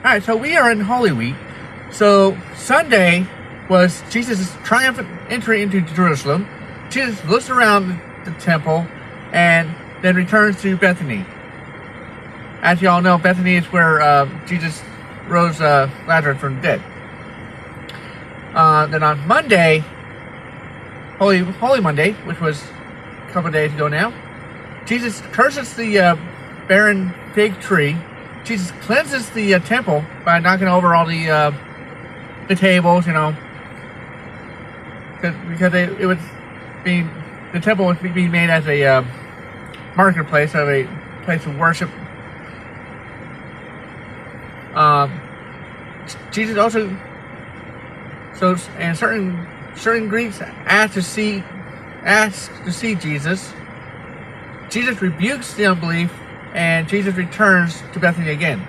Alright, so we are in Holy Week. So Sunday was Jesus' triumphant entry into Jerusalem. Jesus looks around the temple and then returns to Bethany. As you all know, Bethany is where Jesus rose Lazarus from the dead. Then on Monday, Holy Monday, which was a couple of days ago now, Jesus curses the barren fig tree. Jesus cleanses the temple by knocking over all the tables, because the temple was being made as a marketplace, of a place of worship. Jesus also, and certain Greeks asked to see Jesus. Jesus rebukes the unbelief, and Jesus returns to Bethany again.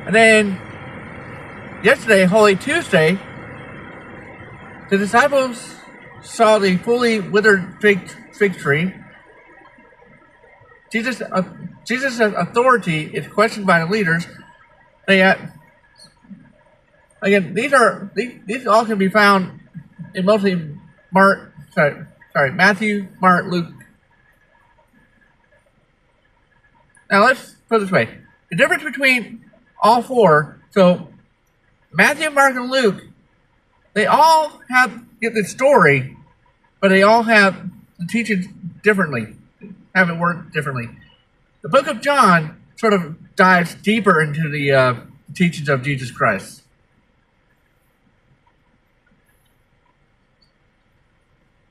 And then yesterday, Holy Tuesday, the disciples saw the fully withered fig tree. Jesus' authority is questioned by the leaders. These all can be found in mostly Matthew, Mark, Luke. Now let's put it this way: the difference between all four. So Matthew, Mark, and Luke, they all get the story, but they all have the teachings differently, have it worked differently. The book of John sort of dives deeper into the teachings of Jesus Christ.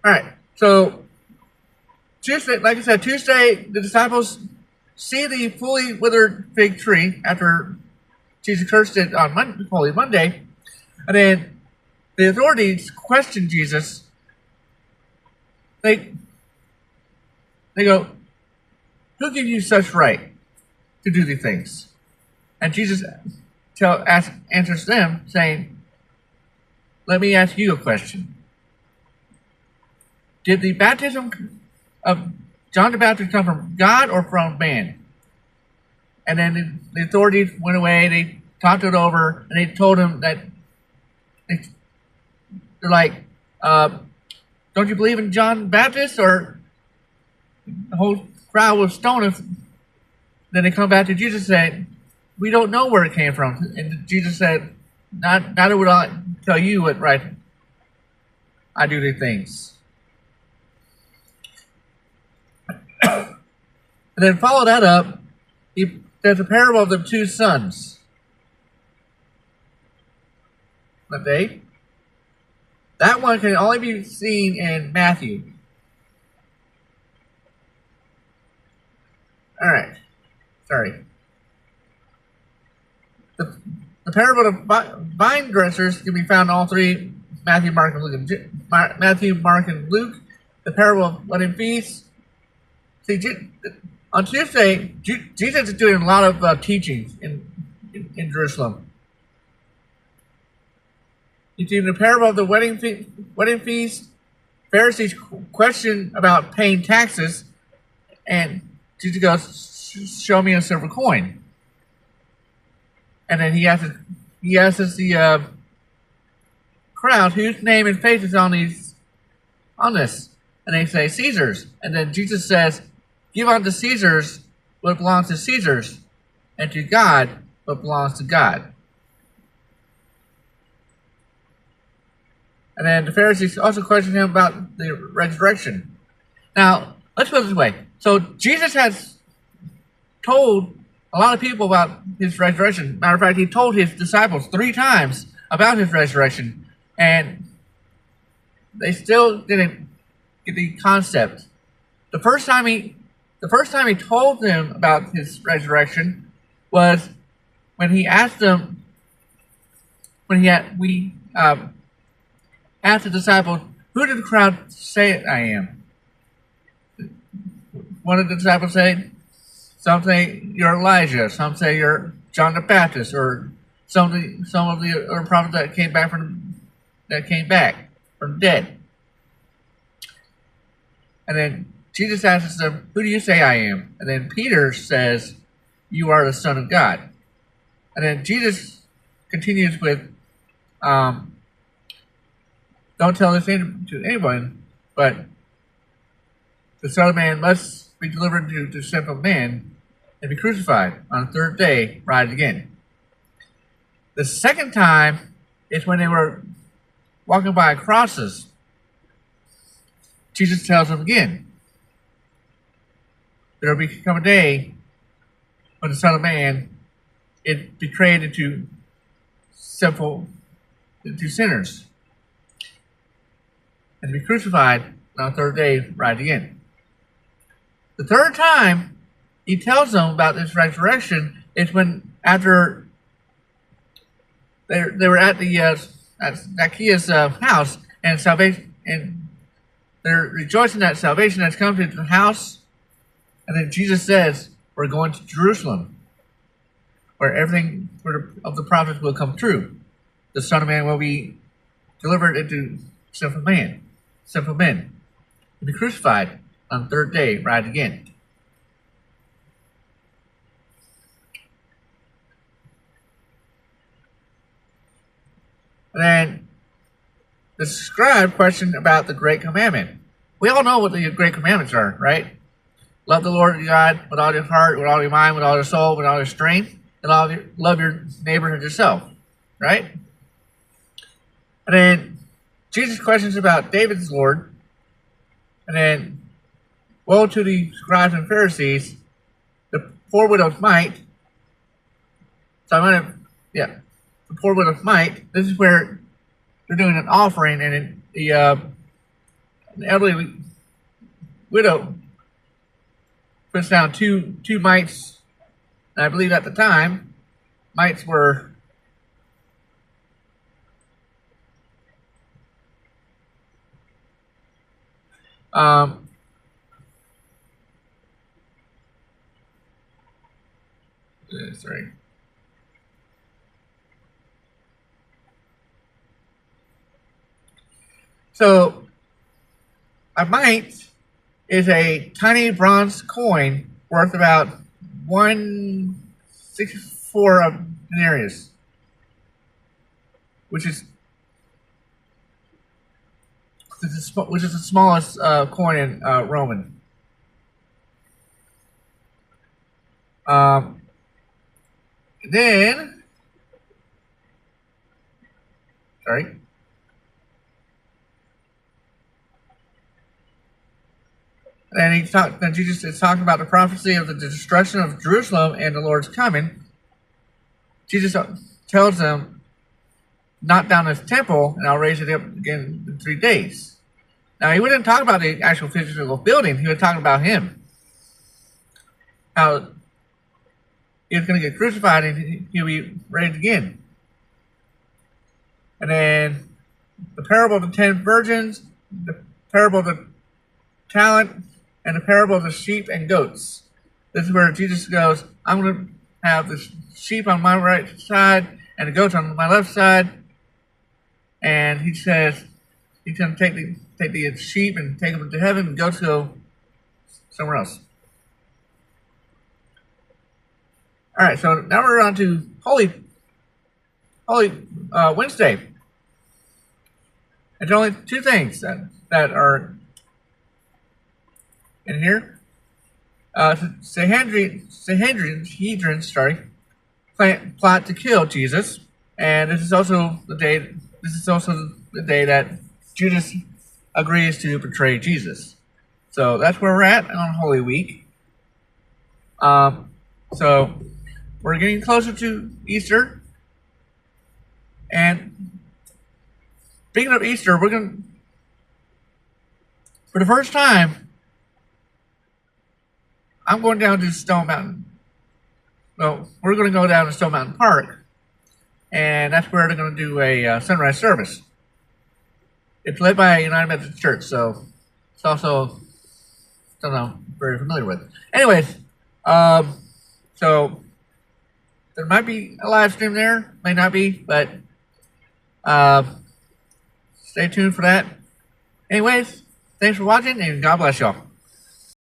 All right, so Tuesday, like I said, Tuesday, the disciples see the fully withered fig tree after Jesus cursed it on Holy Monday, and then the authorities question Jesus. They go, "Who gives you such right to do these things?" And Jesus answers them, saying, "Let me ask you a question. Did the baptism of John the Baptist come from God or from man?" And then the authorities went away, they talked it over, and they told him that they're like, "Don't you believe in John the Baptist?" Or the whole crowd was stoning him. Then they come back to Jesus and say, "We don't know where it came from." And Jesus said, Neither would I tell you what right I do these things. And then follow that up, there's a parable of the two sons. That one can only be seen in Matthew. Alright. Sorry. The parable of vine dressers can be found in all three, Matthew, Mark, and Luke. Matthew, Mark, and Luke. The parable of wedding feasts. See, on Tuesday, Jesus is doing a lot of teachings in Jerusalem. You see, in the parable of the wedding feast, Pharisees question about paying taxes, and Jesus goes, "Show me a silver coin." And then he asks the crowd, "Whose name and face is on this?" And they say, "Caesar's." And then Jesus says, "Give unto Caesar's what belongs to Caesar's, and to God what belongs to God." And then the Pharisees also question him about the resurrection. Now, let's put it this way. So Jesus has told a lot of people about his resurrection. Matter of fact, he told his disciples 3 times about his resurrection, and they still didn't get the concept. The first time he told them about his resurrection was when he asked them, asked the disciples, "Who did the crowd say I am?" One of the disciples said, "Some say you're Elijah, some say you're John the Baptist, or some of the other prophets that came back from the dead." And then Jesus asks them, "Who do you say I am?" And then Peter says, you are the Son of God. And then Jesus continues with, don't tell this to anyone, but the Son of Man must be delivered to sinful men and be crucified. On the third day, rise again. The second time is when they were walking by crosses. Jesus tells them again, there will become a day when the Son of Man is betrayed into sinners, and to be crucified, and on the third day rise again. The third time he tells them about this resurrection is when, after they were at the at Zacchaeus' house, and salvation, and they're rejoicing that salvation has come to the house. And then Jesus says, we're going to Jerusalem, where everything of the prophets will come true. The Son of Man will be delivered into sinful men, to be crucified on the third day, rise again. And then the scribe questioned about the Great Commandment. We all know what the Great Commandments are, right? Love the Lord your God with all your heart, with all your mind, with all your soul, with all your strength, and love your neighbor as yourself, right? And then Jesus questions about David's Lord. And then, woe to the scribes and Pharisees, the poor widow's mite. The poor widow's mite. This is where they're doing an offering, and the elderly widow puts down two mites. And I believe at the time, mites were sorry. So a mite is a tiny bronze coin worth about 1/64 of denarius, which is the smallest coin in Roman. Then, sorry. And Jesus is talking about the prophecy of the destruction of Jerusalem and the Lord's coming. Jesus tells them, knock down this temple and I'll raise it up again in 3 days. Now, he wouldn't talk about the actual physical building. He was talking about him. How he was going to get crucified and he'll be raised again. And then the parable of the 10 virgins, the parable of the talent, and the parable of the sheep and goats. This is where Jesus goes, I'm going to have the sheep on my right side and the goats on my left side. And he says he's going to take the sheep and take them to heaven, and goats go somewhere else. All right, so now we're on to Holy Wednesday. And there's only two things that are in here. Sanhedrin, plot to kill Jesus, and this is also the day that Judas agrees to betray Jesus. So that's where we're at on Holy Week. So we're getting closer to Easter, and speaking of Easter, we're going for the first time. I'm going down to Stone Mountain. Well, we're going to go down to Stone Mountain Park, and that's where they're going to do a sunrise service. It's led by a United Methodist Church, so it's also something I'm very familiar with. Anyways, so there might be a live stream there, may not be, but stay tuned for that. Anyways, thanks for watching, and God bless y'all.